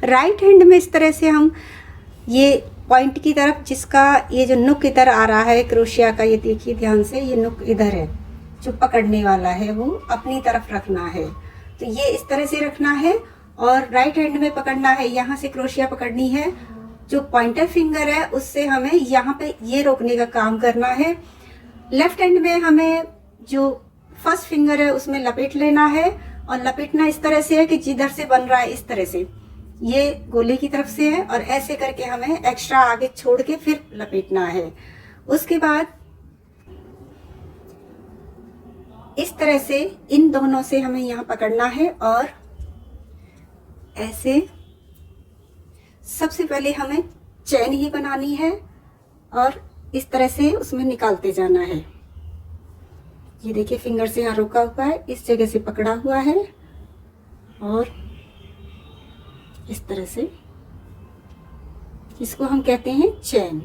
Right hand में इस तरह से हम ये पॉइंट की तरफ, जिसका ये जो नुक इधर आ रहा है क्रोशिया का, ये देखिए ध्यान से, ये नुक इधर है, जो पकड़ने वाला है वो अपनी तरफ रखना है। तो ये इस तरह से रखना है और राइट हैंड में पकड़ना है, यहाँ से क्रोशिया पकड़नी है। जो पॉइंटर फिंगर है उससे हमें यहाँ पे ये रोकने का काम करना है। लेफ्ट हैंड में हमें जो फर्स्ट फिंगर है उसमें लपेट लेना है, और लपेटना इस तरह से है कि जिधर से बन रहा है इस तरह से, ये गोले की तरफ से है, और ऐसे करके हमें एक्स्ट्रा आगे छोड़ के फिर लपेटना है। उसके बाद इस तरह से इन दोनों से हमें यहाँ पकड़ना है और ऐसे सबसे पहले हमें चैन ही बनानी है और इस तरह से उसमें निकालते जाना है। ये देखिए फिंगर से यहाँ रोका हुआ है, इस जगह से पकड़ा हुआ है और इस तरह से इसको हम कहते हैं चैन।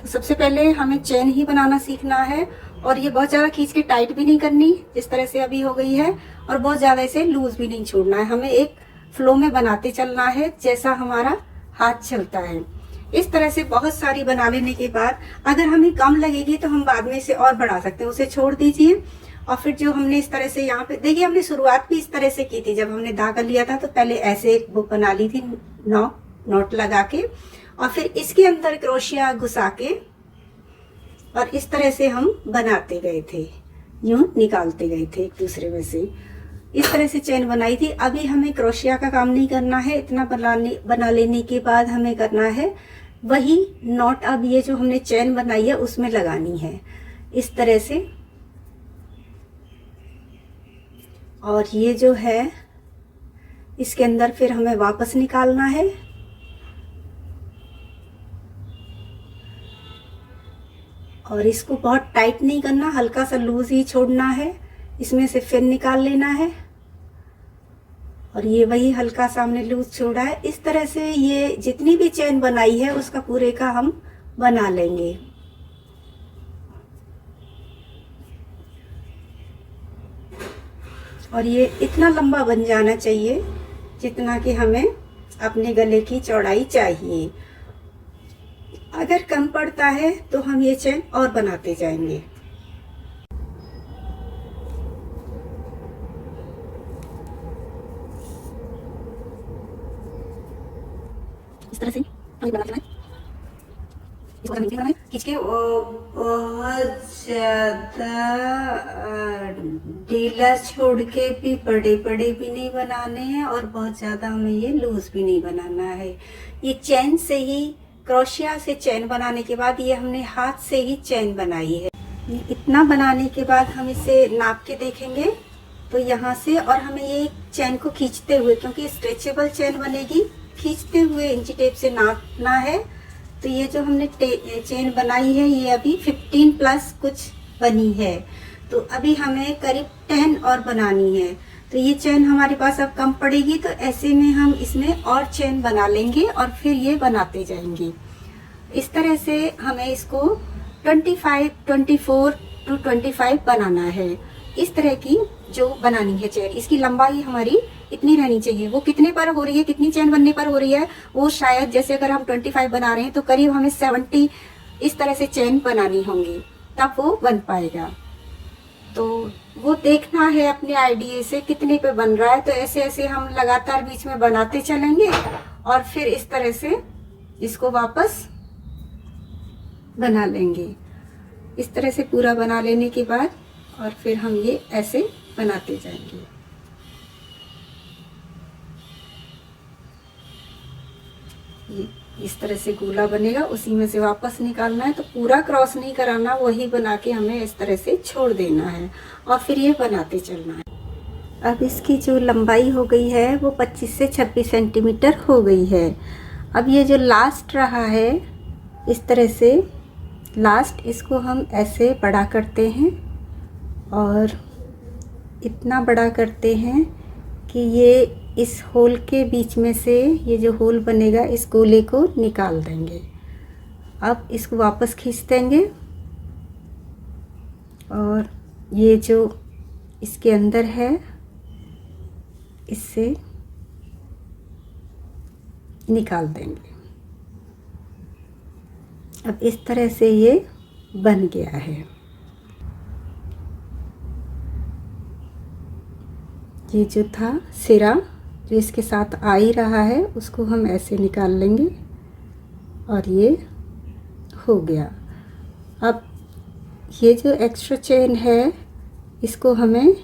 तो सबसे पहले हमें चैन ही बनाना सीखना है, और ये बहुत ज़्यादा खींच के टाइट भी नहीं करनी जिस तरह से अभी हो गई है, और बहुत ज़्यादा इसे लूज भी नहीं छोड़ना है। हमें एक फ्लो में बनाते चलना है जैसा हमारा हाथ चलता है। इस तरह से बहुत सारी बना लेने के बाद अगर हमें कम लगेगी तो हम बाद में इसे और बढ़ा सकते हैं, उसे छोड़ दीजिए। और फिर जो हमने इस तरह से यहाँ पे देखिए, हमने शुरुआत भी इस तरह से की थी। जब हमने धागा लिया था तो पहले ऐसे एक बुक बना ली थी नॉट लगा के, और फिर इसके अंदर क्रोशिया घुसा के और इस तरह से हम बनाते गए थे, यूं निकालते गए थे एक दूसरे में से। इस तरह से चैन बनाई थी। अभी हमें क्रोशिया का काम नहीं करना है, इतना बना लेने के बाद हमें करना है वही नॉट। अब ये जो हमने चैन बनाई है उसमें लगानी है इस तरह से, और ये जो है इसके अंदर फिर हमें वापस निकालना है। और इसको बहुत टाइट नहीं करना, हल्का सा लूज ही छोड़ना है। इसमें से फिर निकाल लेना है, और ये वही हल्का सा हमने लूज छोड़ा है। इस तरह से ये जितनी भी चैन बनाई है उसका पूरे का हम बना लेंगे। और ये इतना लंबा बन जाना चाहिए जितना कि हमें अपने गले की चौड़ाई चाहिए। अगर कम पड़ता है तो हम ये चैन और बनाते जाएंगे। इस तरह से हमें बनाते हैं, इसको नीचे बनाना है खींच के। बहुत ज्यादा ढीला छोड़ के भी बड़े बड़े भी नहीं बनाने हैं, और बहुत ज्यादा हमें ये लूज भी नहीं बनाना है। ये चैन से ही, क्रोशिया से चैन बनाने के बाद ये हमने हाथ से ही चैन बनाई है। इतना बनाने के बाद हम इसे नाप के देखेंगे तो यहाँ से, और हमें ये चैन को खींचते हुए, क्योंकि स्ट्रेचेबल चैन बनेगी, खींचते हुए इंची टेप से नापना है। तो ये जो हमने चेन बनाई है ये अभी 15 प्लस कुछ बनी है, तो अभी हमें करीब 10 और बनानी है। तो ये चेन हमारे पास अब कम पड़ेगी, तो ऐसे में हम इसमें और चेन बना लेंगे और फिर ये बनाते जाएंगे। इस तरह से हमें इसको 24 to 25 बनाना है। इस तरह की जो बनानी है चेन, इसकी लंबाई हमारी इतनी रहनी चाहिए। वो कितने पर हो रही है, कितनी चेन बनने पर हो रही है, वो शायद जैसे अगर हम 25 बना रहे हैं तो करीब हमें 70 इस तरह से चेन बनानी होंगी, तब वो बन पाएगा। तो वो देखना है अपने आइडिया से कितने पे बन रहा है। तो ऐसे ऐसे हम लगातार बीच में बनाते चलेंगे और फिर इस तरह से इसको वापस बना लेंगे। इस तरह से पूरा बना लेने के बाद और फिर हम ये ऐसे बनाते जाएंगे। ये इस तरह से गोला बनेगा, उसी में से वापस निकालना है। तो पूरा क्रॉस नहीं कराना, वही बना के हमें इस तरह से छोड़ देना है और फिर ये बनाते चलना है। अब इसकी जो लंबाई हो गई है वो 25 से 26 सेंटीमीटर हो गई है। अब ये जो लास्ट रहा है इस तरह से लास्ट, इसको हम ऐसे बड़ा करते हैं और इतना बड़ा करते हैं कि ये इस होल के बीच में से ये जो होल बनेगा इस गोले को निकाल देंगे। अब इसको वापस खींच देंगे और ये जो इसके अंदर है इससे निकाल देंगे। अब इस तरह से ये बन गया है। ये जो था सिरा जो इसके साथ आ ही रहा है उसको हम ऐसे निकाल लेंगे और ये हो गया। अब ये जो एक्स्ट्रा चेन है इसको हमें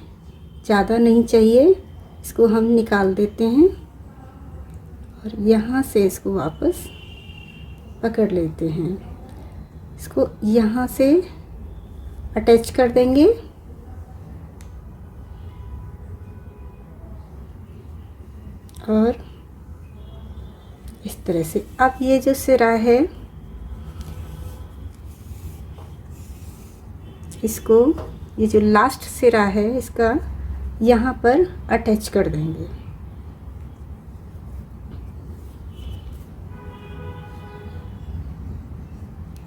ज़्यादा नहीं चाहिए, इसको हम निकाल देते हैं और यहाँ से इसको वापस पकड़ लेते हैं। इसको यहाँ से अटैच कर देंगे और इस तरह से। अब ये जो सिरा है इसको, ये जो लास्ट सिरा है इसका यहाँ पर अटैच कर देंगे।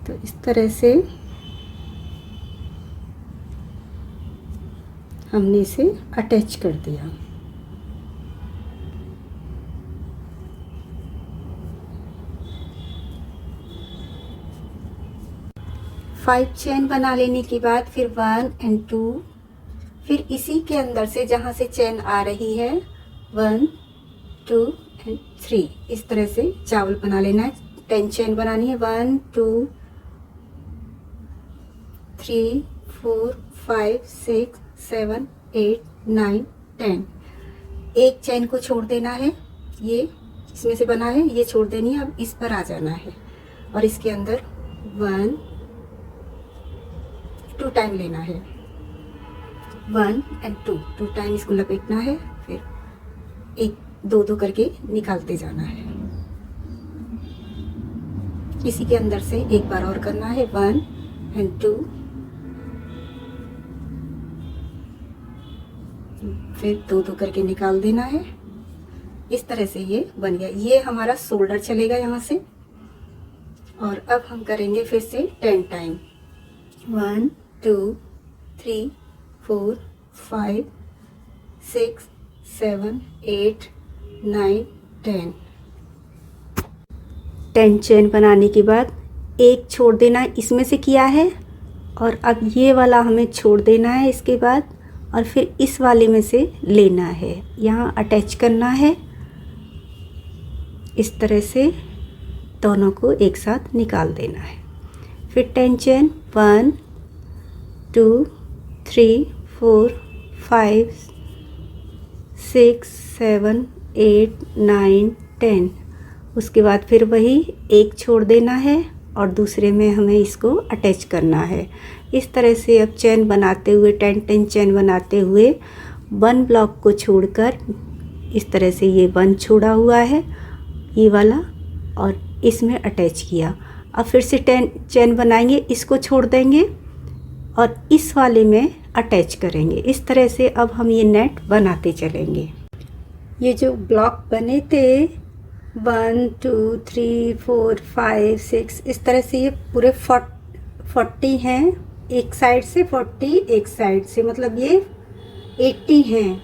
तो इस तरह से हमने इसे अटैच कर दिया। फाइव चेन बना लेने के बाद फिर 1 और 2, फिर इसी के अंदर से जहाँ से चेन आ रही है 1, 2 और 3, इस तरह से चावल बना लेना है। 10 चेन बनानी है। 1, 2, 3, 4, 5, 6, 7, 8, 9, 10। एक चेन को छोड़ देना है, ये इसमें से बना है, ये छोड़ देनी है। अब इस पर आ जाना है और इसके अंदर 1, 2 टाइम लेना है। 1 और 2 टाइम इसको लपेटना है, फिर 1, 2 करके निकालते जाना है। इसी के अंदर से एक बार और करना है। 1 और 2, फिर 2 करके निकाल देना है। इस तरह से ये बन गया। ये हमारा शोल्डर चलेगा यहाँ से। और अब हम करेंगे फिर से 10 टाइम। 1, 2, 3, 4, 5, 6, 7, 8, 9, 10। 10 चेन बनाने के बाद एक छोड़ देना, इसमें से किया है, और अब ये वाला हमें छोड़ देना है इसके बाद, और फिर इस वाले में से लेना है, यहाँ अटैच करना है। इस तरह से दोनों को एक साथ निकाल देना है। फिर 10 चेन 1, 2, 3, 4, 5, 6, 7, 8, 9, 10। उसके बाद फिर वही एक छोड़ देना है और दूसरे में हमें इसको अटैच करना है। इस तरह से अब चेन बनाते हुए 10 चेन बनाते हुए 1 ब्लॉक को छोड़कर इस तरह से ये 1 छोड़ा हुआ है ये वाला, और इसमें अटैच किया। अब फिर से 10 चेन बनाएंगे, इसको छोड़ देंगे और इस वाले में अटैच करेंगे। इस तरह से अब हम ये नेट बनाते चलेंगे। ये जो ब्लॉक बने थे 1, 2, 3, 4, 5, 6, इस तरह से ये पूरे 40 हैं, एक साइड से 40, एक साइड से, मतलब ये 80 हैं।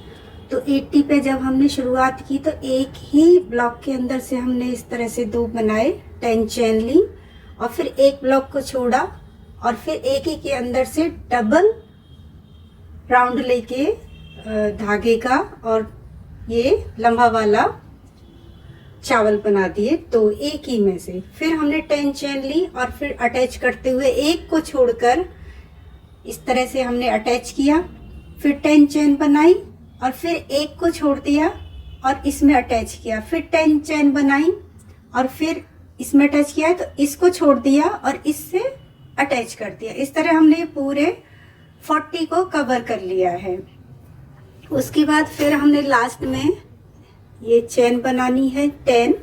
तो 80 पे जब हमने शुरुआत की तो एक ही ब्लॉक के अंदर से हमने इस तरह से 2 बनाए, 10 चेन ली और फिर एक ब्लॉक को छोड़ा और फिर एक ही के अंदर से डबल राउंड लेके धागे का और ये लंबा वाला चावल बना दिए। तो एक ही में से फिर हमने 10 चेन ली और फिर अटैच करते हुए एक को छोड़कर इस तरह से हमने अटैच किया। फिर 10 चेन बनाई और फिर एक को छोड़ दिया और इसमें अटैच किया। फिर 10 चेन बनाई और फिर इसमें अटैच किया तो इसको छोड़ दिया और इससे अटैच कर दिया। इस तरह हमने पूरे 40 को कवर कर लिया है। उसके बाद फिर हमने लास्ट में ये चेन बनानी है 10,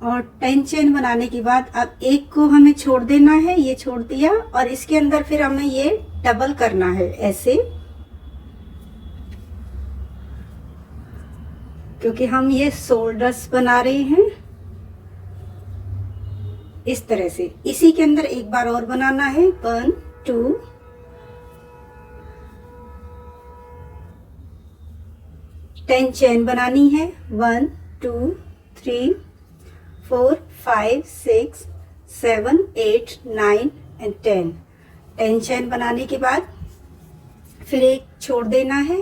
और 10 चेन बनाने के बाद अब एक को हमें छोड़ देना है, ये छोड़ दिया, और इसके अंदर फिर हमें ये डबल करना है ऐसे, क्योंकि हम ये शोल्डर्स बना रहे हैं। इस तरह से इसी के अंदर एक बार और बनाना है 1, 2, 10 चेन बनानी है। 1 2 3 4 5 6 7 8 9 एंड 10। 10 चेन बनाने के बाद फिर एक छोड़ देना है,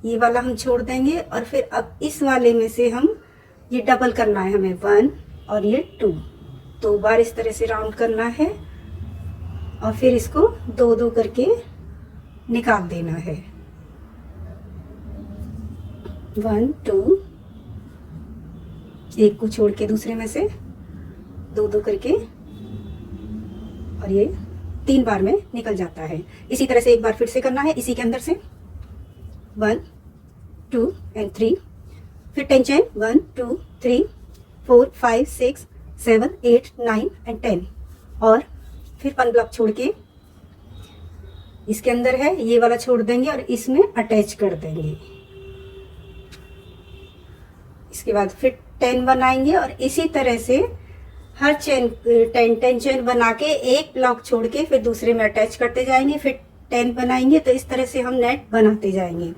ये वाला हम छोड़ देंगे और फिर अब इस वाले में से हम ये डबल करना है हमें 1 और ये 2, 2 बार इस तरह से राउंड करना है और फिर इसको 2-2 करके निकाल देना है। 1 2, एक को छोड़ के दूसरे में से 2-2 करके और ये 3 बार में निकल जाता है। इसी तरह से एक बार फिर से करना है, इसी के अंदर से 1 2 एंड 3, फिर 10 चेन 1 2 3 4 5 6 7 8 9 एंड 10 और फिर 1 ब्लॉक छोड़ के इसके अंदर है ये वाला छोड़ देंगे और इसमें अटैच कर देंगे। इसके बाद फिर 10 बनाएंगे और इसी तरह से हर चेन 10 चेन बना के एक ब्लॉक छोड़ के फिर दूसरे में अटैच करते जाएंगे, फिर 10 बनाएंगे। तो इस तरह से हम नेट बनाते जाएंगे।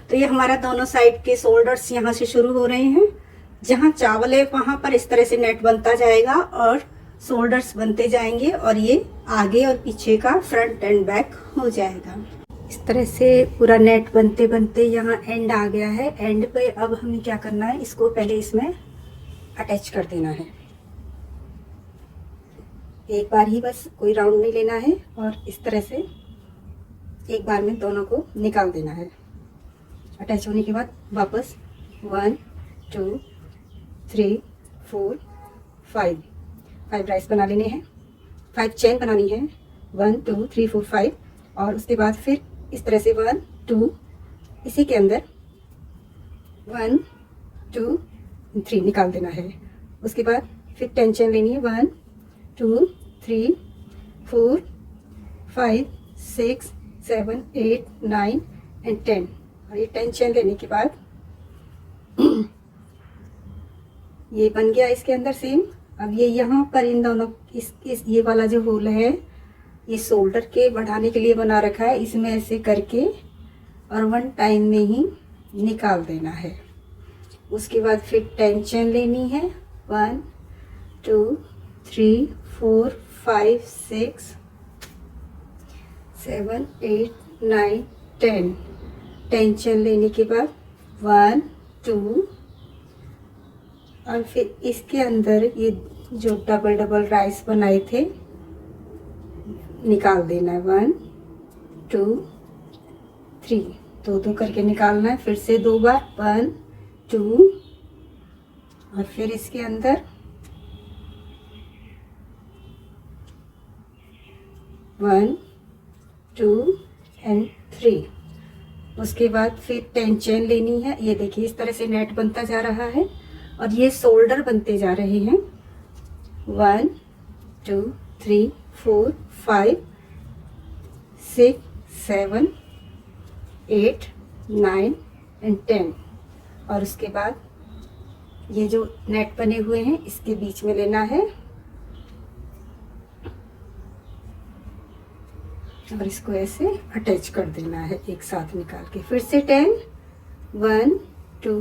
तो ये हमारा दोनों साइड के शोल्डर्स यहाँ से शुरू हो रहे हैं, जहाँ चावल है वहां पर इस तरह से नेट बनता जाएगा और शोल्डर्स बनते जाएंगे और ये आगे और पीछे का फ्रंट एंड बैक हो जाएगा। इस तरह से पूरा नेट बनते बनते यहाँ एंड आ गया है। एंड पे अब हमें क्या करना है, इसको पहले इसमें अटैच कर देना है। एक बार ही बस, कोई राउंड नहीं लेना है और इस तरह से एक बार में दोनों को निकाल देना है। अटैच होने के बाद वापस 1 2 3 4 5 राइस बना लेने हैं, 5 चेन बनानी है 1 2 3 4 5 और उसके बाद फिर इस तरह से 1 2 इसी के अंदर 1 2 3 निकाल देना है। उसके बाद फिर 10 चेन लेनी है 1 2 3 4 5 6 7 8 9 एंड 10 और ये 10 चेन लेने के बाद ये बन गया इसके अंदर सेम। अब ये यहाँ पर इन दोनों इस ये वाला जो होल है ये शोल्डर के बढ़ाने के लिए बना रखा है, इसमें ऐसे करके और 1 टाइम में ही निकाल देना है। उसके बाद फिर 10 चेन लेनी है 1 2 3 4 5 6 7 8 9 10। 10 चेन लेने के बाद 1 2 और फिर इसके अंदर ये जो डबल डबल राइस बनाए थे निकाल देना है 1 2 3, 2 करके निकालना है। फिर से 2 बार 1 2 और फिर इसके अंदर 1 2 एंड 3। उसके बाद फिर 10 चेन लेनी है। ये देखिए इस तरह से नेट बनता जा रहा है और ये शोल्डर बनते जा रहे हैं 1 2 3 4 5 6 7 8 9 एंड 10 और उसके बाद ये जो नेट बने हुए हैं इसके बीच में लेना है और इसको ऐसे अटैच कर देना है एक साथ निकाल के। फिर से 10 1 2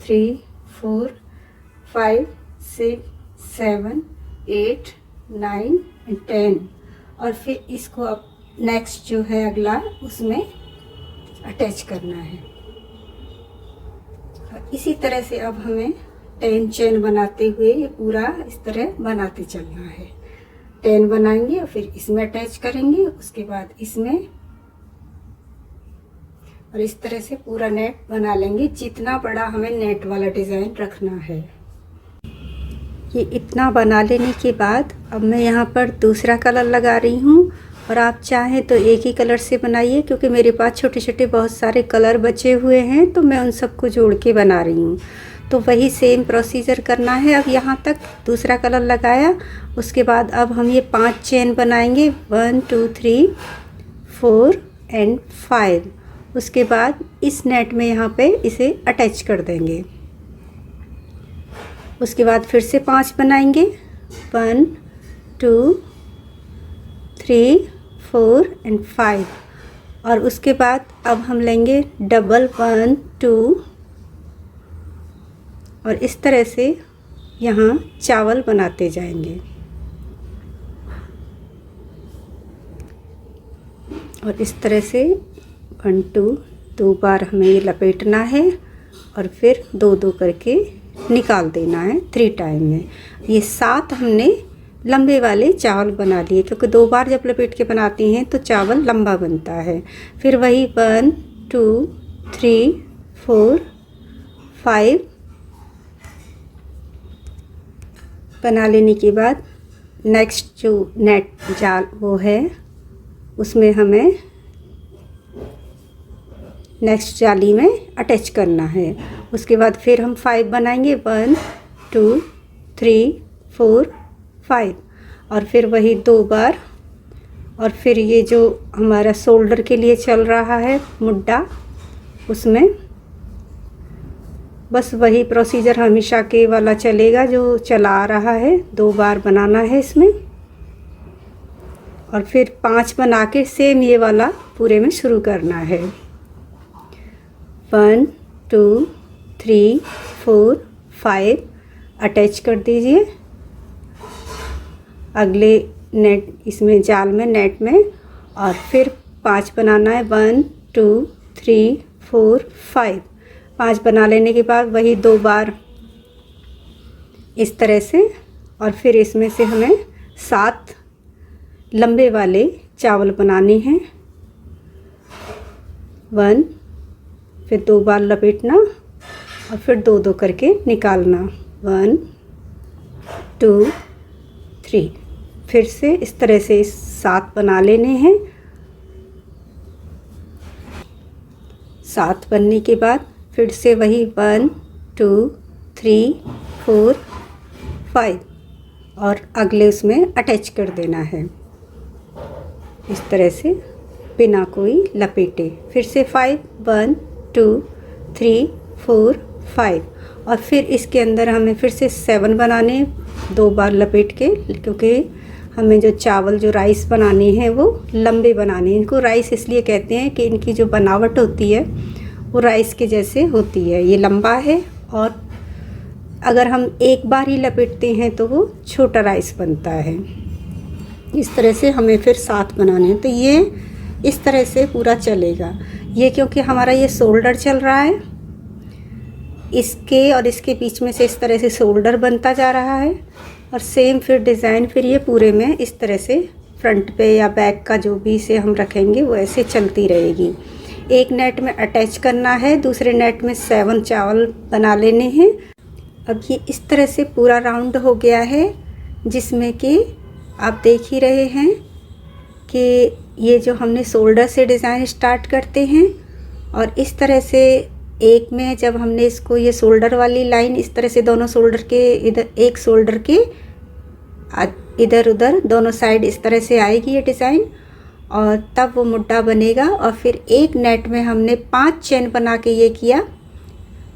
3 4 5 6 7 8 9 एंड 10 और फिर इसको अब नेक्स्ट जो है अगला उसमें अटैच करना है। और इसी तरह से अब हमें 10 चेन बनाते हुए ये पूरा इस तरह बनाते चलना है। 10 बनाएंगे और फिर इसमें अटैच करेंगे, उसके बाद इसमें और इस तरह से पूरा नेट बना लेंगे जितना बड़ा हमें नेट वाला डिज़ाइन रखना है। ये इतना बना लेने के बाद अब मैं यहाँ पर दूसरा कलर लगा रही हूँ और आप चाहें तो एक ही कलर से बनाइए, क्योंकि मेरे पास छोटे छोटे बहुत सारे कलर बचे हुए हैं तो मैं उन सबको जोड़ के बना रही हूँ। तो वही सेम प्रोसीजर करना है। अब यहाँ तक दूसरा कलर लगाया, उसके बाद अब हम ये 5 चेन बनाएंगे 1 2 3 4 एंड 5। उसके बाद इस नेट में यहाँ पे इसे अटैच कर देंगे। उसके बाद फिर से 5 बनाएंगे 1 2 3 4 एंड 5 और उसके बाद अब हम लेंगे डबल 1 2 और इस तरह से यहाँ चावल बनाते जाएंगे। और इस तरह से 1 2 बार हमें ये लपेटना है और फिर 2 करके निकाल देना है 3 टाइम में। ये 7 हमने लंबे वाले चावल बना लिए, क्योंकि 2 बार जब लपेट के बनाती हैं तो चावल लंबा बनता है। फिर वही 1 2 3 4 5 बना लेने के बाद नेक्स्ट जो नेट जाल वो है उसमें हमें नेक्स्ट जाली में अटैच करना है। उसके बाद फिर हम 5 बनाएंगे, 1 2 3 4 5 और फिर वही 2 बार। और फिर ये जो हमारा शोल्डर के लिए चल रहा है मुड्डा, उसमें बस वही प्रोसीजर हमेशा के वाला चलेगा जो चला आ रहा है। 2 बार बनाना है इसमें और फिर 5 बना के सेम ये वाला पूरे में शुरू करना है। 1 2 3 4 5 अटैच कर दीजिए अगले नेट इसमें जाल में नेट में, और फिर 5 बनाना है। 1 2 3 4 5 5 बना लेने के बाद वही 2 बार इस तरह से, और फिर इसमें से हमें 7 लंबे वाले चावल बनाने हैं। 1 फिर 2 बार लपेटना और फिर 2 करके निकालना। 1 2 3 फिर से इस तरह से 7 बना लेने हैं। 7 बनने के बाद फिर से वही 1 2 3 4 5 और अगले उसमें अटैच कर देना है इस तरह से बिना कोई लपेटे। फिर से 5 1 2 3 4 5 और फिर इसके अंदर हमें फिर से 7 बनाने 2 बार लपेट के, क्योंकि हमें जो चावल जो राइस बनाने हैं वो लंबे बनाने हैं। इनको राइस इसलिए कहते हैं कि इनकी जो बनावट होती है वो राइस के जैसे होती है। ये लंबा है और अगर हम एक बार ही लपेटते हैं तो वो छोटा राइस बनता है। इस तरह से हमें फिर 7 बनाने हैं। तो ये इस तरह से पूरा चलेगा। ये क्योंकि हमारा ये शोल्डर चल रहा है, इसके और इसके बीच में से इस तरह से शोल्डर बनता जा रहा है और सेम फिर डिज़ाइन फिर ये पूरे में इस तरह से फ्रंट पे या बैक का जो भी इसे हम रखेंगे वो ऐसे चलती रहेगी। एक नेट में अटैच करना है, दूसरे नेट में 7 चावल बना लेने हैं। अब ये इस तरह से पूरा राउंड हो गया है, जिसमें कि आप देख ही रहे हैं कि ये जो हमने शोल्डर से डिज़ाइन स्टार्ट करते हैं और इस तरह से एक में जब हमने इसको ये शोल्डर वाली लाइन इस तरह से दोनों शोल्डर के इधर एक शोल्डर के इधर उधर दोनों साइड इस तरह से आएगी ये डिज़ाइन, और तब वो मुड्डा बनेगा। और फिर एक नेट में हमने 5 चेन बना के ये किया,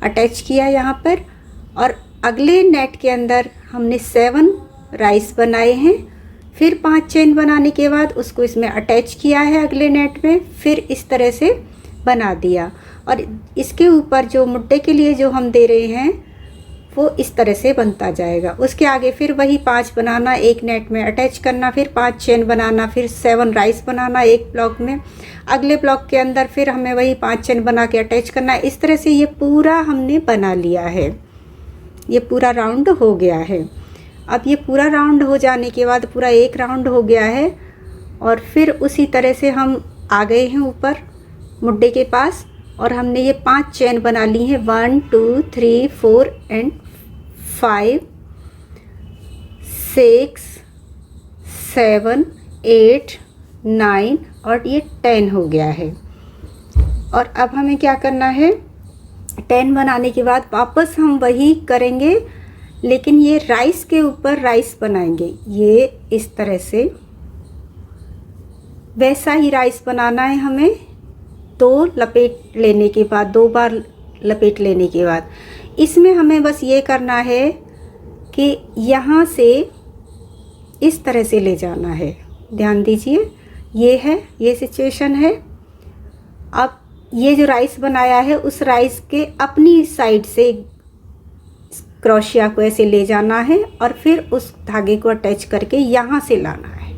अटैच किया यहाँ पर, और अगले नेट के अंदर हमने 7 राइस बनाए हैं। फिर 5 चेन बनाने के बाद उसको इसमें अटैच किया है अगले नेट में, फिर इस तरह से बना दिया। और इसके ऊपर जो मुड्डे के लिए जो हम दे रहे हैं वो इस तरह से बनता जाएगा। उसके आगे फिर वही 5 बनाना, एक नेट में अटैच करना, फिर 5 चेन बनाना, फिर 7 राइस बनाना एक ब्लॉक में, अगले ब्लॉक के अंदर फिर हमें वही 5 चेन बना के अटैच करना। इस तरह से ये पूरा हमने बना लिया है। ये पूरा राउंड हो गया है। अब ये पूरा राउंड हो जाने के बाद पूरा एक राउंड हो गया है और फिर उसी तरह से हम आ गए हैं ऊपर मुड्डे के पास और हमने ये 5 चेन बना ली हैं। 1 2 3 4 एंड 5 6 7 8 9 और ये 10 हो गया है। और अब हमें क्या करना है, 10 बनाने के बाद वापस हम वही करेंगे, लेकिन ये राइस के ऊपर राइस बनाएंगे। ये इस तरह से वैसा ही राइस बनाना है हमें। 2 लपेट लेने के बाद, 2 बार लपेट लेने के बाद इसमें हमें बस ये करना है कि यहाँ से इस तरह से ले जाना है। ध्यान दीजिए, ये है, ये सिचुएशन है। अब ये जो राइस बनाया है उस राइस के अपनी साइड से क्रोशिया को ऐसे ले जाना है और फिर उस धागे को अटैच करके यहाँ से लाना है,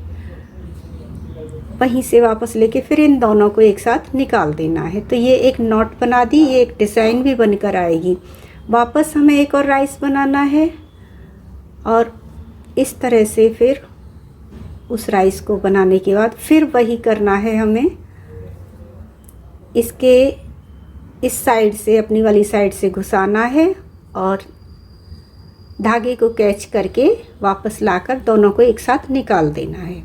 वहीं से वापस लेके फिर इन दोनों को एक साथ निकाल देना है। तो ये एक नॉट बना दी, ये एक डिज़ाइन भी बनकर आएगी। वापस हमें एक और राइस बनाना है और इस तरह से फिर उस राइस को बनाने के बाद फिर वही करना है हमें। इसके इस साइड से, अपनी वाली साइड से घुसाना है और धागे को कैच करके वापस लाकर दोनों को एक साथ निकाल देना है।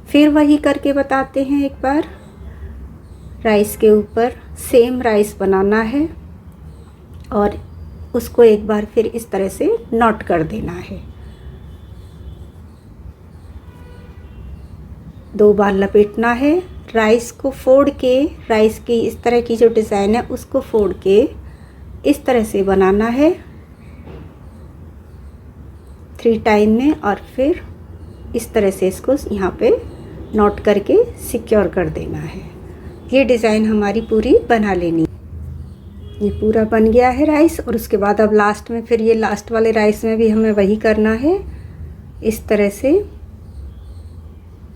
फिर वही करके बताते हैं एक बार। राइस के ऊपर सेम राइस बनाना है और उसको एक बार फिर इस तरह से नॉट कर देना है। 2 बार लपेटना है। राइस को फोड़ के, राइस की इस तरह की जो डिज़ाइन है उसको फोड़ के इस तरह से बनाना है 3 टाइम में और फिर इस तरह से इसको यहाँ पे नोट करके सिक्योर कर देना है। ये डिज़ाइन हमारी पूरी बना लेनी। ये पूरा बन गया है राइस और उसके बाद अब लास्ट में फिर ये लास्ट वाले राइस में भी हमें वही करना है इस तरह से।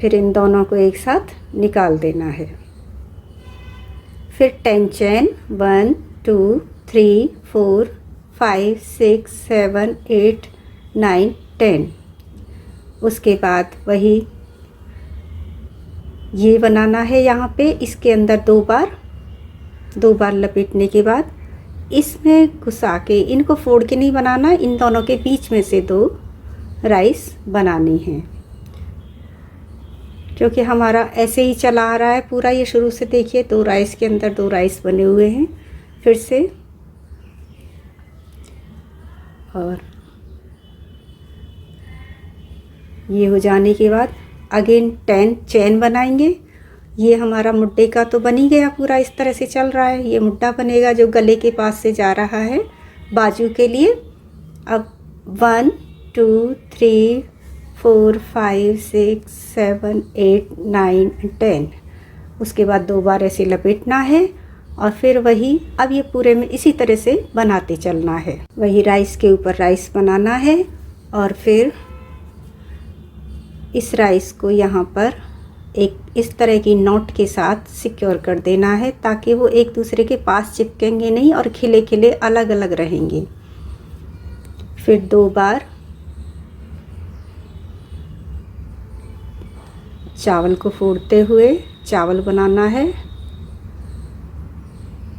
फिर इन दोनों को एक साथ निकाल देना है। फिर 10 चेन 1 2 3 4 5 6 7 8 9 10। उसके बाद वही ये बनाना है यहाँ पे। इसके अंदर 2 बार लपेटने के बाद इसमें घुसा के, इनको फोड़ के नहीं बनाना, इन दोनों के बीच में से 2 राइस बनानी है। क्योंकि हमारा ऐसे ही चला आ रहा है पूरा, ये शुरू से देखिए 2 राइस के अंदर 2 राइस बने हुए हैं। फिर से और ये हो जाने के बाद अगेन 10 चेन बनाएंगे। ये हमारा मुड्डे का तो बन ही गया, पूरा इस तरह से चल रहा है। ये मुड्डा बनेगा जो गले के पास से जा रहा है बाजू के लिए। अब 1 2 3 4 5 6 7 8 9 10। उसके बाद 2 बार ऐसे लपेटना है और फिर वही अब ये पूरे में इसी तरह से बनाते चलना है। वही राइस के ऊपर राइस बनाना है और फिर इस राइस को यहाँ पर एक इस तरह की नॉट के साथ सिक्योर कर देना है ताकि वो एक दूसरे के पास चिपकेंगे नहीं और खिले खिले अलग अलग रहेंगे। फिर 2 बार चावल को फोड़ते हुए चावल बनाना है।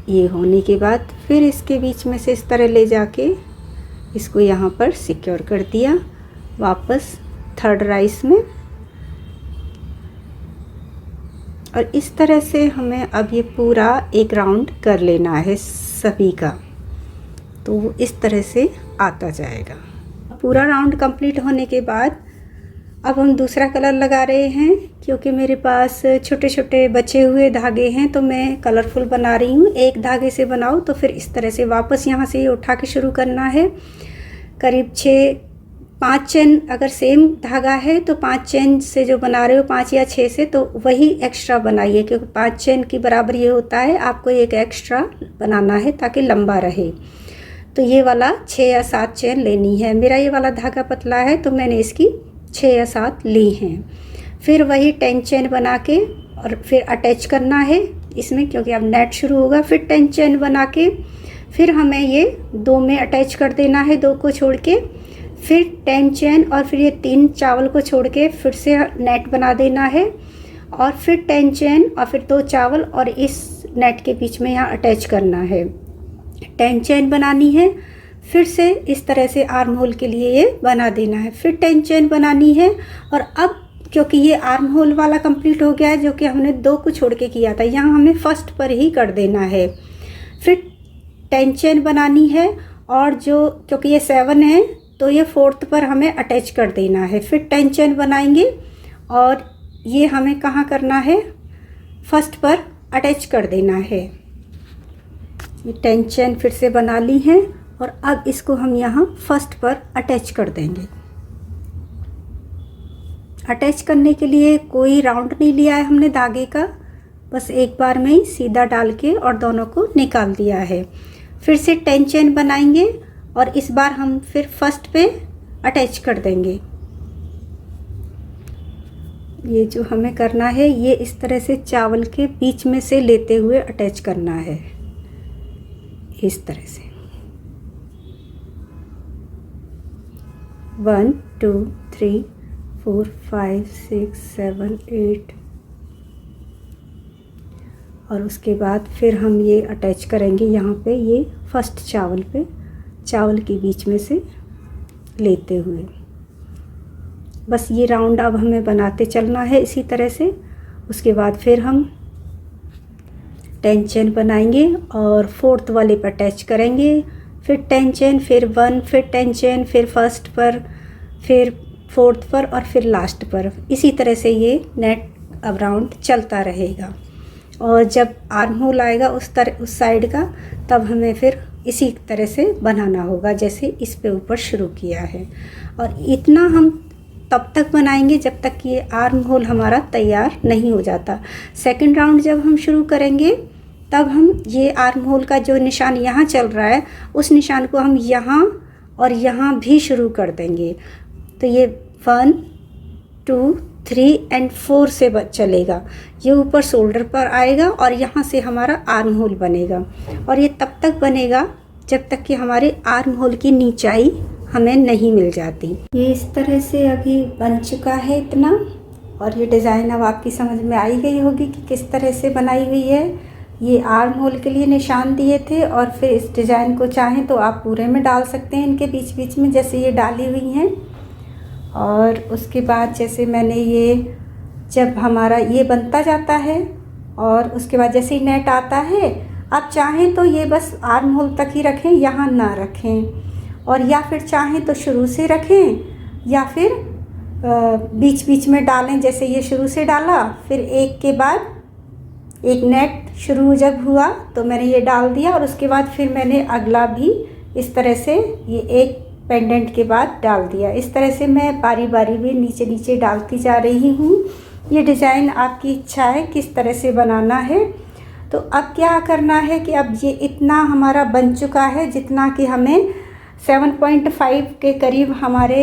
ये होने के बाद फिर इसके बीच में से इस तरह ले जाके इसको यहाँ पर सिक्योर कर दिया वापस 3rd राइस में। और इस तरह से हमें अब ये पूरा एक राउंड कर लेना है सभी का, तो वो इस तरह से आता जाएगा। पूरा राउंड कंप्लीट होने के बाद अब हम दूसरा कलर लगा रहे हैं। क्योंकि मेरे पास छोटे छोटे बचे हुए धागे हैं तो मैं कलरफुल बना रही हूँ। एक धागे से बनाओ तो फिर इस तरह से वापस यहाँ से उठा के शुरू करना है। करीब 5 चेन अगर सेम धागा है तो 5 चेन से जो बना रहे हो 5 या 6 से, तो वही एक्स्ट्रा बनाइए क्योंकि 5 चेन की बराबर ये होता है। आपको एक एक्स्ट्रा बनाना है ताकि लंबा रहे। तो ये वाला 6 या 7 चेन लेनी है। मेरा ये वाला धागा पतला है तो मैंने इसकी 6 या 7 ली हैं। फिर वही 10 चेन बना के और फिर अटैच करना है इसमें, क्योंकि अब नेट शुरू होगा। फिर 10 चेन बना के फिर हमें ये 2 में अटैच कर देना है, 2 को छोड़ के। फिर 10 चेन और फिर ये 3 चावल को छोड़ के फिर से नेट बना देना है और फिर 10 चेन और फिर 2 चावल और इस नेट के बीच में यहाँ अटैच करना है। 10 चेन बनानी है। फिर से इस तरह से आर्म होल के लिए ये बना देना है। फिर 10 चेन बनानी है। और अब क्योंकि ये आर्म होल वाला कंप्लीट हो गया है जो कि हमने 2 को छोड़ के किया था, यहाँ हमें फर्स्ट पर ही कर देना है। फिर 10 चेन बनानी है और जो क्योंकि ये 7 है तो ये 4th पर हमें अटैच कर देना है। फिर 10 चेन बनाएंगे और ये हमें कहाँ करना है, फर्स्ट पर अटैच कर देना है। ये 10 चेन फिर से बना ली हैं और अब इसको हम यहाँ फर्स्ट पर अटैच कर देंगे। अटैच करने के लिए कोई राउंड नहीं लिया है हमने धागे का, बस एक बार में ही सीधा डाल के और दोनों को निकाल दिया है। फिर से 10 चेन बनाएंगे और इस बार हम फिर फर्स्ट पे अटैच कर देंगे। ये जो हमें करना है ये इस तरह से चावल के बीच में से लेते हुए अटैच करना है, इस तरह से 1 2 3 4 5 6 7 8 और उसके बाद फिर हम ये अटैच करेंगे यहाँ पे, ये फर्स्ट चावल पे, चावल के बीच में से लेते हुए। बस ये राउंड अब हमें बनाते चलना है इसी तरह से। उसके बाद फिर हम 10 चेन बनाएंगे और फोर्थ वाले पर अटैच करेंगे, फिर 10 चेन, फिर 1, फिर 10 चेन, फिर फर्स्ट पर, फिर फोर्थ पर और फिर लास्ट पर। इसी तरह से ये नेट अब राउंड चलता रहेगा। और जब आर्म होल आएगा उस साइड का, तब हमें फिर इसी तरह से बनाना होगा जैसे इस पे ऊपर शुरू किया है। और इतना हम तब तक बनाएंगे जब तक कि ये आर्म होल हमारा तैयार नहीं हो जाता। सेकंड राउंड जब हम शुरू करेंगे तब हम ये आर्म होल का जो निशान यहाँ चल रहा है उस निशान को हम यहाँ और यहाँ भी शुरू कर देंगे। तो ये 1 2 3 एंड 4 से चलेगा। ये ऊपर शोल्डर पर आएगा और यहाँ से हमारा आर्म होल बनेगा। और ये तब तक बनेगा जब तक कि हमारे आर्म होल की नीचाई हमें नहीं मिल जाती। ये इस तरह से अभी बन चुका है इतना। और ये डिज़ाइन अब आपकी समझ में आई गई होगी कि किस तरह से बनाई हुई है। ये आर्म होल के लिए निशान दिए थे और फिर इस डिज़ाइन को चाहें तो आप पूरे में डाल सकते हैं, इनके बीच बीच में जैसे ये डाली हुई हैं। और उसके बाद जैसे मैंने ये, जब हमारा ये बनता जाता है और उसके बाद जैसे ही नेट आता है, आप चाहें तो ये बस आर्म होल तक ही रखें, यहाँ ना रखें। और या फिर चाहें तो शुरू से रखें या फिर बीच बीच में डालें। जैसे ये शुरू से डाला, फिर एक के बाद एक नेट शुरू जब हुआ तो मैंने ये डाल दिया और उसके बाद फिर मैंने अगला भी इस तरह से ये एक पेंडेंट के बाद डाल दिया। इस तरह से मैं बारी बारी भी नीचे नीचे डालती जा रही हूँ। ये डिज़ाइन आपकी इच्छा है किस तरह से बनाना है। तो अब क्या करना है कि अब ये इतना हमारा बन चुका है जितना कि हमें 7.5 के करीब हमारे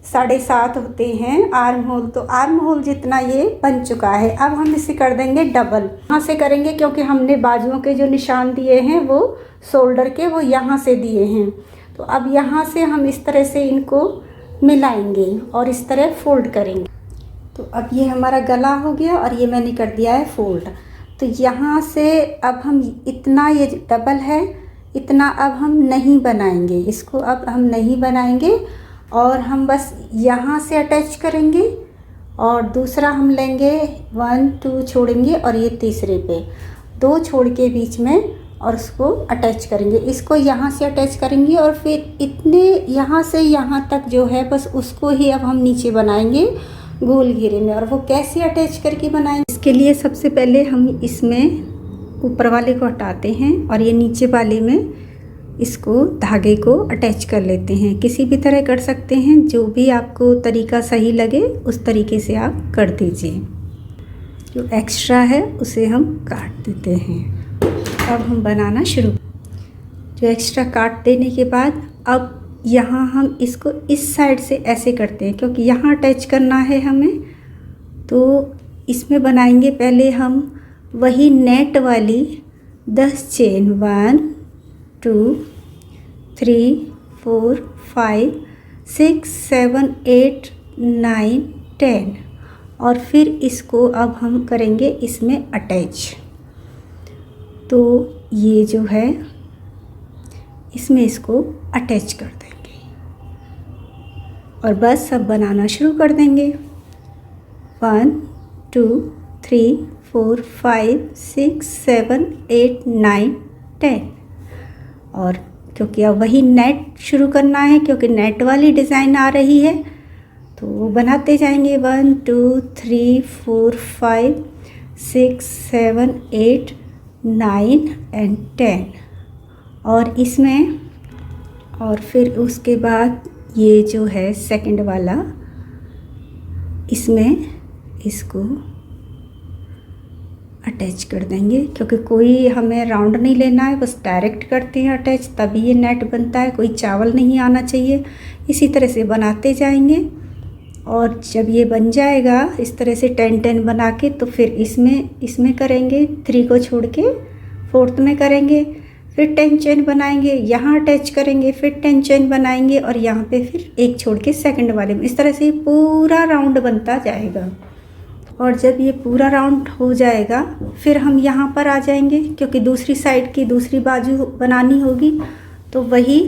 7.5 होते हैं आर्म होल। तो आर्म होल जितना ये बन चुका है। अब हम इसे कर देंगे डबल। यहाँ से करेंगे क्योंकि हमने बाजुओं के जो निशान दिए हैं वो शोल्डर के वो यहाँ से दिए हैं। तो अब यहाँ से हम इस तरह से इनको मिलाएंगे और इस तरह फोल्ड करेंगे। तो अब ये हमारा गला हो गया और ये मैंने कर दिया है फोल्ड। तो यहाँ से अब हम इतना, ये डबल है, इतना अब हम नहीं बनाएंगे, इसको अब हम नहीं बनाएंगे और हम बस यहाँ से अटैच करेंगे और दूसरा हम लेंगे 1 2 छोड़ेंगे और ये तीसरे पे 2 छोड़ के बीच में और उसको अटैच करेंगे। इसको यहाँ से अटैच करेंगे और फिर इतने यहाँ से यहाँ तक जो है बस उसको ही अब हम नीचे बनाएंगे गोल घेरे में। और वो कैसे अटैच करके बनाएंगे, इसके लिए सबसे पहले हम इसमें ऊपर वाले को हटाते हैं और ये नीचे वाले में इसको धागे को अटैच कर लेते हैं। किसी भी तरह कर सकते हैं, जो भी आपको तरीका सही लगे उस तरीके से आप कर दीजिए। जो एक्स्ट्रा है उसे हम काट देते हैं। अब हम बनाना शुरू। जो एक्स्ट्रा काट देने के बाद अब यहाँ हम इसको इस साइड से ऐसे करते हैं क्योंकि यहाँ अटैच करना है हमें। तो इसमें बनाएंगे पहले हम वही नेट वाली 10 चेन 1 2 3 4 5 6 7 8 9 10 और फिर इसको अब हम करेंगे इसमें अटैच। तो ये जो है इसमें इसको अटैच कर देंगे और बस सब बनाना शुरू कर देंगे। 1 2 3 4 5 6 7 8 9 10 और क्योंकि अब वही नेट शुरू करना है क्योंकि नेट वाली डिज़ाइन आ रही है तो वो बनाते जाएंगे। 1 2 3 4 5 6 7 8 9 एंड 10 और इसमें और फिर उसके बाद ये जो है सेकंड वाला इसमें इसको अटैच कर देंगे, क्योंकि कोई हमें राउंड नहीं लेना है, बस डायरेक्ट करते हैं अटैच, तभी ये नेट बनता है, कोई चावल नहीं आना चाहिए। इसी तरह से बनाते जाएंगे और जब ये बन जाएगा इस तरह से 10-10 बना के, तो फिर इसमें करेंगे, 3 को छोड़ के 4th में करेंगे, फिर 10 चेन बनाएंगे, यहाँ अटैच करेंगे, फिर 10 चेन बनाएंगे और यहाँ पे फिर एक छोड़ के सेकंड वाले में। इस तरह से पूरा राउंड बनता जाएगा। और जब ये पूरा राउंड हो जाएगा फिर हम यहाँ पर आ जाएंगे, क्योंकि दूसरी साइड की दूसरी बाजू बनानी होगी। तो वही,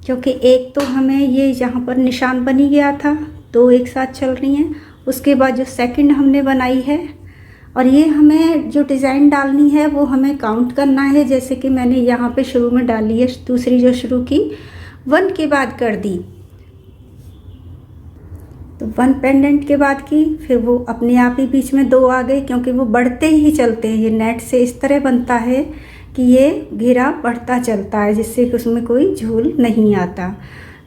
क्योंकि एक तो हमें ये यहाँ पर निशान बनी गया था, 2 एक साथ चल रही हैं, उसके बाद जो सेकंड हमने बनाई है, और ये हमें जो डिज़ाइन डालनी है वो हमें काउंट करना है। जैसे कि मैंने यहाँ पे शुरू में डाली है, दूसरी जो शुरू की 1 के बाद कर दी, तो 1 पेंडेंट के बाद की, फिर वो अपने आप ही बीच में 2 आ गए, क्योंकि वो बढ़ते ही चलते हैं। ये नेट से इस तरह बनता है कि ये घेरा बढ़ता चलता है, जिससे कि उसमें कोई झूल नहीं आता।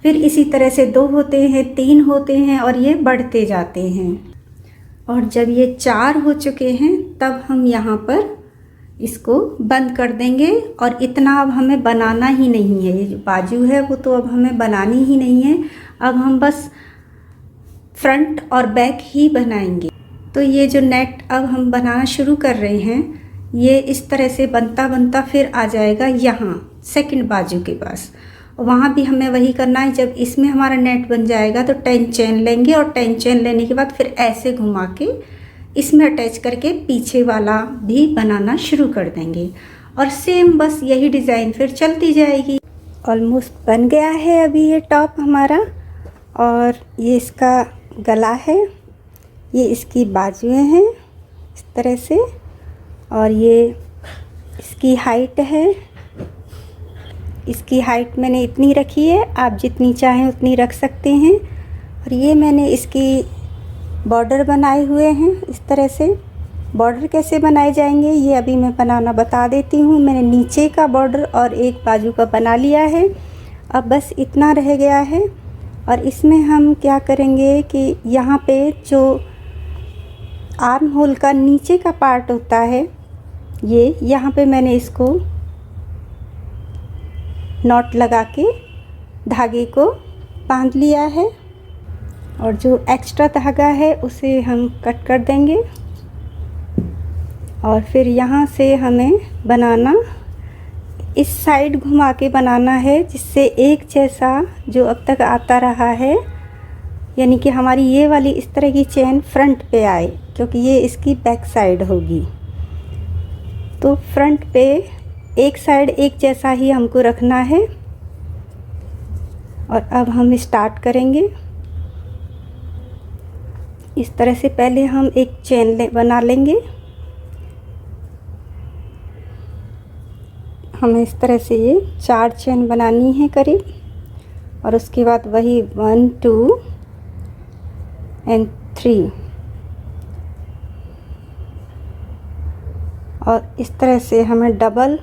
फिर इसी तरह से 2 होते हैं, 3 होते हैं और ये बढ़ते जाते हैं। और जब ये 4 हो चुके हैं तब हम यहाँ पर इसको बंद कर देंगे। और इतना अब हमें बनाना ही नहीं है, ये जो बाजू है वो तो अब हमें बनानी ही नहीं है। अब हम बस फ्रंट और बैक ही बनाएंगे। तो ये जो नेट अब हम बनाना शुरू कर रहे हैं, ये इस तरह से बनता बनता फिर आ जाएगा यहाँ सेकंड बाजू के पास। वहाँ भी हमें वही करना है। जब इसमें हमारा नेट बन जाएगा तो 10 चेन लेंगे और 10 चेन लेने के बाद फिर ऐसे घुमा के इसमें अटैच करके पीछे वाला भी बनाना शुरू कर देंगे। और सेम बस यही डिज़ाइन फिर चलती जाएगी। ऑलमोस्ट बन गया है अभी ये टॉप हमारा। और ये इसका गला है, ये इसकी बाजुएं हैं इस तरह से, और ये इसकी हाइट है। इसकी हाइट मैंने इतनी रखी है, आप जितनी चाहें उतनी रख सकते हैं। और ये मैंने इसकी बॉर्डर बनाए हुए हैं इस तरह से। बॉर्डर कैसे बनाए जाएंगे ये अभी मैं बनाना बता देती हूँ। मैंने नीचे का बॉर्डर और एक बाजू का बना लिया है, अब बस इतना रह गया है। और इसमें हम क्या करेंगे कि यहाँ पे जो आर्म होल का नीचे का पार्ट होता है, ये यहाँ पे मैंने इसको नॉट लगा के धागे को बांध लिया है। और जो एक्स्ट्रा धागा है उसे हम कट कर देंगे। और फिर यहाँ से हमें बनाना, इस साइड घुमा के बनाना है, जिससे एक जैसा जो अब तक आता रहा है, यानी कि हमारी ये वाली इस तरह की चेन फ्रंट पे आए, क्योंकि ये इसकी बैक साइड होगी। तो फ्रंट पे एक साइड एक जैसा ही हमको रखना है। और अब हम स्टार्ट करेंगे। इस तरह से पहले हम एक चेन बना लेंगे। हमें इस तरह से ये 4 चेन बनानी है करीब। और उसके बाद वही 1 2 एंड 3। और इस तरह से हमें डबल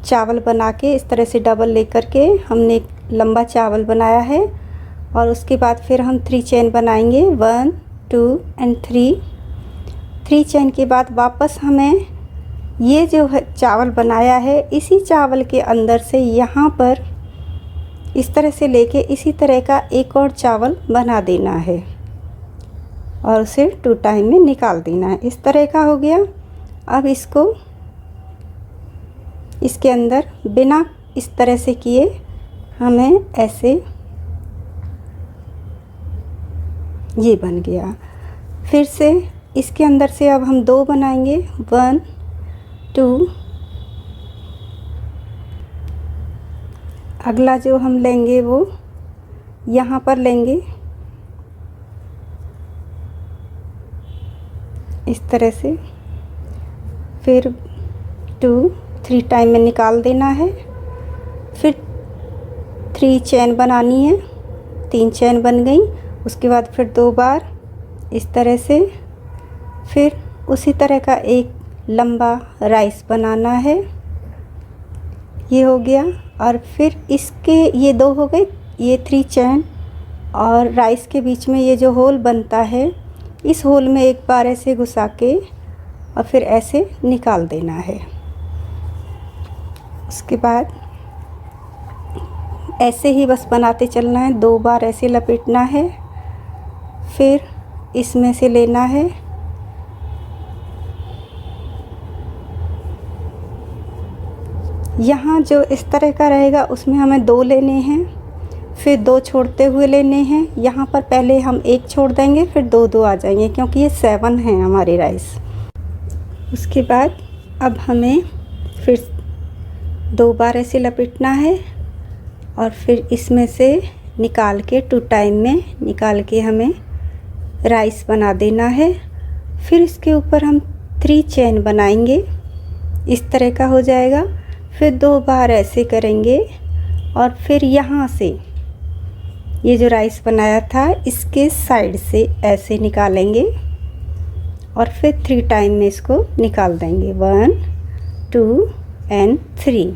चावल बना के, इस तरह से डबल लेकर के हमने एक लंबा चावल बनाया है। और उसके बाद फिर हम 3 चेन बनाएंगे, 1 2 एंड 3। 3 चेन के बाद वापस हमें ये जो है चावल बनाया है, इसी चावल के अंदर से यहाँ पर इस तरह से लेके इसी तरह का एक और चावल बना देना है और उसे 2 टाइम में निकाल देना है। इस तरह का हो गया। अब इसको इसके अंदर बिना इस तरह से किए हमें ऐसे, ये बन गया। फिर से इसके अंदर से अब हम 2 बनाएंगे, 1 2। अगला जो हम लेंगे वो यहाँ पर लेंगे, इस तरह से। फिर 2 3 टाइम में निकाल देना है। फिर 3 चेन बनानी है, 3 चेन बन गई। उसके बाद फिर 2 बार इस तरह से। फिर उसी तरह का एक लंबा राइस बनाना है, ये हो गया। और फिर इसके ये 2 हो गए, ये 3 चेन और राइस के बीच में ये जो होल बनता है, इस होल में एक बार ऐसे घुसा के और फिर ऐसे निकाल देना है। उसके बाद ऐसे ही बस बनाते चलना है, 2 बार ऐसे लपेटना है, फिर इसमें से लेना है, यहाँ जो इस तरह का रहेगा उसमें हमें 2 लेने हैं, फिर 2 छोड़ते हुए लेने हैं। यहाँ पर पहले हम 1 छोड़ देंगे, फिर 2 आ जाएंगे क्योंकि ये 7 हैं हमारे राइस। उसके बाद अब हमें फिर 2 बार ऐसे लपेटना है और फिर इसमें से निकाल के 2 टाइम में निकाल के हमें राइस बना देना है। फिर इसके ऊपर हम 3 चेन बनाएंगे, इस तरह का हो जाएगा। फिर 2 बार ऐसे करेंगे और फिर यहाँ से ये जो राइस बनाया था इसके साइड से ऐसे निकालेंगे और फिर 3 टाइम में इसको निकाल देंगे, 1 2 एंड 3।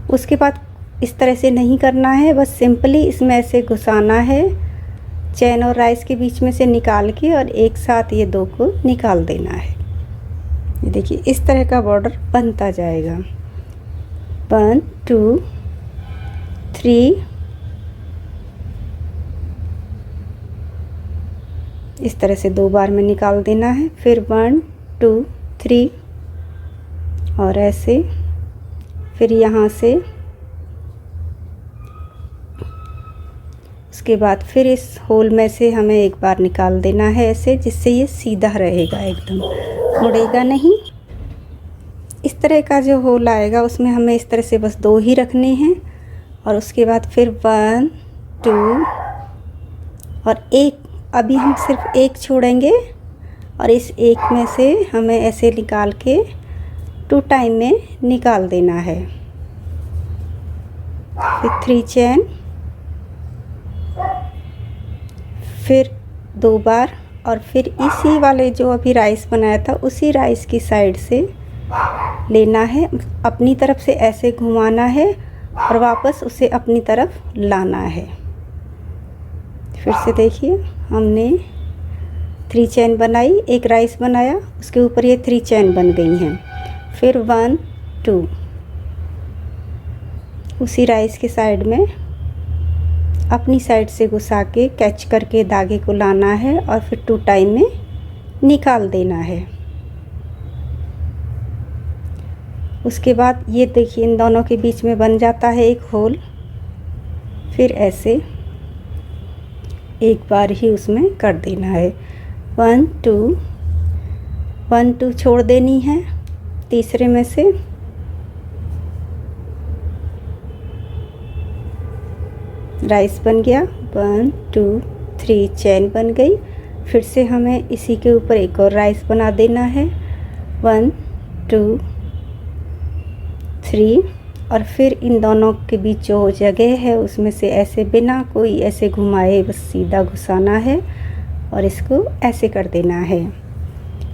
उसके बाद इस तरह से नहीं करना है, बस सिंपली इसमें ऐसे घुसाना है, चैन और राइस के बीच में से निकाल के और एक साथ ये 2 को निकाल देना है। ये देखिए इस तरह का बॉर्डर बनता जाएगा। 1 2 3, इस तरह से 2 बार में निकाल देना है, फिर 1 2 3 और ऐसे, फिर यहाँ से उसके बाद फिर इस होल में से हमें एक बार निकाल देना है ऐसे, जिससे ये सीधा रहेगा, एकदम मुड़ेगा नहीं। इस तरह का जो होल आएगा उसमें हमें इस तरह से बस 2 ही रखने हैं और उसके बाद फिर 1 2 और 1, अभी हम सिर्फ 1 छोड़ेंगे और इस 1 में से हमें ऐसे निकाल के 2 टाइम में निकाल देना है। फिर 3 चेन, फिर 2 बार और फिर इसी वाले जो अभी राइस बनाया था उसी राइस की साइड से लेना है, अपनी तरफ से ऐसे घुमाना है और वापस उसे अपनी तरफ लाना है। फिर से देखिए हमने 3 चेन बनाई, एक राइस बनाया, उसके ऊपर ये 3 चेन बन गई हैं। फिर 1 2 उसी राइस के साइड में अपनी साइड से घुसा के कैच करके धागे को लाना है और फिर 2 टाइम में निकाल देना है। उसके बाद ये देखिए इन दोनों के बीच में बन जाता है एक होल, फिर ऐसे एक बार ही उसमें कर देना है। 1 2 छोड़ देनी है तीसरे में से, राइस बन गया, 1 2 3 चेन बन गई। फिर से हमें इसी के ऊपर एक और राइस बना देना है, 1 2 3 और फिर इन दोनों के बीच जो जगह है उसमें से ऐसे बिना कोई ऐसे घुमाए बस सीधा घुसाना है और इसको ऐसे कर देना है।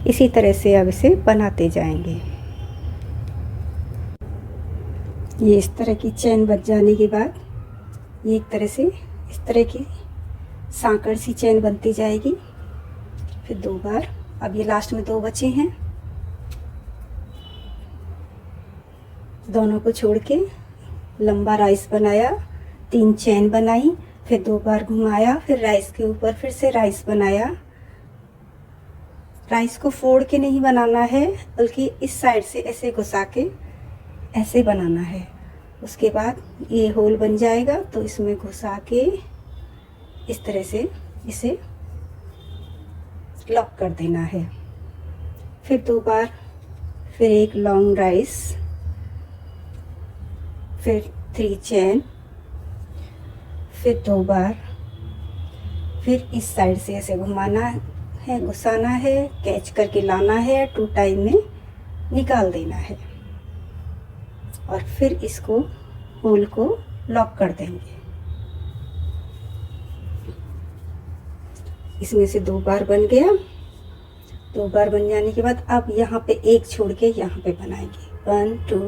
इसी तरह से अब इसे बनाते जाएंगे। ये इस तरह की चेन बच जाने के बाद ये एक तरह से इस तरह की सांकड़ सी चेन बनती जाएगी। फिर 2 बार, अब ये लास्ट में 2 बचे हैं, दोनों को छोड़ के लंबा राइस बनाया, 3 चेन बनाई, फिर 2 बार घुमाया, फिर राइस के ऊपर फिर से राइस बनाया। राइस को फोड़ के नहीं बनाना है बल्कि इस साइड से ऐसे घुसा के ऐसे बनाना है। उसके बाद ये होल बन जाएगा तो इसमें घुसा के इस तरह से इसे लॉक कर देना है। फिर 2 बार, फिर एक लॉन्ग राइस, फिर 3 चेन, फिर 2 बार, फिर इस साइड से ऐसे घुमाना है, घुसाना है, कैच करके लाना है, 2 टाइम में निकाल देना है और फिर इसको होल को लॉक कर देंगे। इसमें से 2 बार बन गया। 2 बार बन जाने के बाद अब यहाँ पे 1 छोड़ के यहाँ पे बनाएंगे, 1 2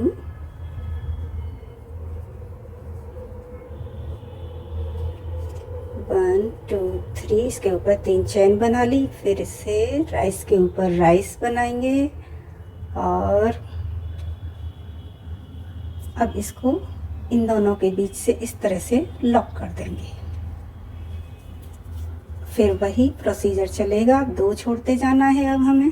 1 1 2 3 इसके ऊपर 3 चैन बना ली। फिर इससे राइस के ऊपर राइस बनाएंगे और अब इसको इन दोनों के बीच से इस तरह से लॉक कर देंगे। फिर वही प्रोसीजर चलेगा, 2 छोड़ते जाना है अब हमें।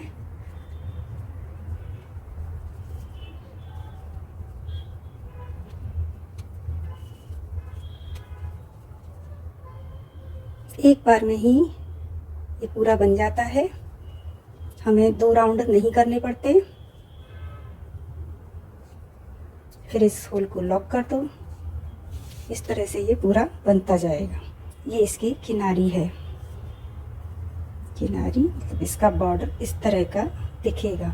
एक बार में ही ये पूरा बन जाता है, हमें 2 राउंड नहीं करने पड़ते। फिर इस होल को लॉक कर दो। इस तरह से ये पूरा बनता जाएगा। ये इसकी किनारी है, किनारी मतलब इसका बॉर्डर इस तरह का दिखेगा।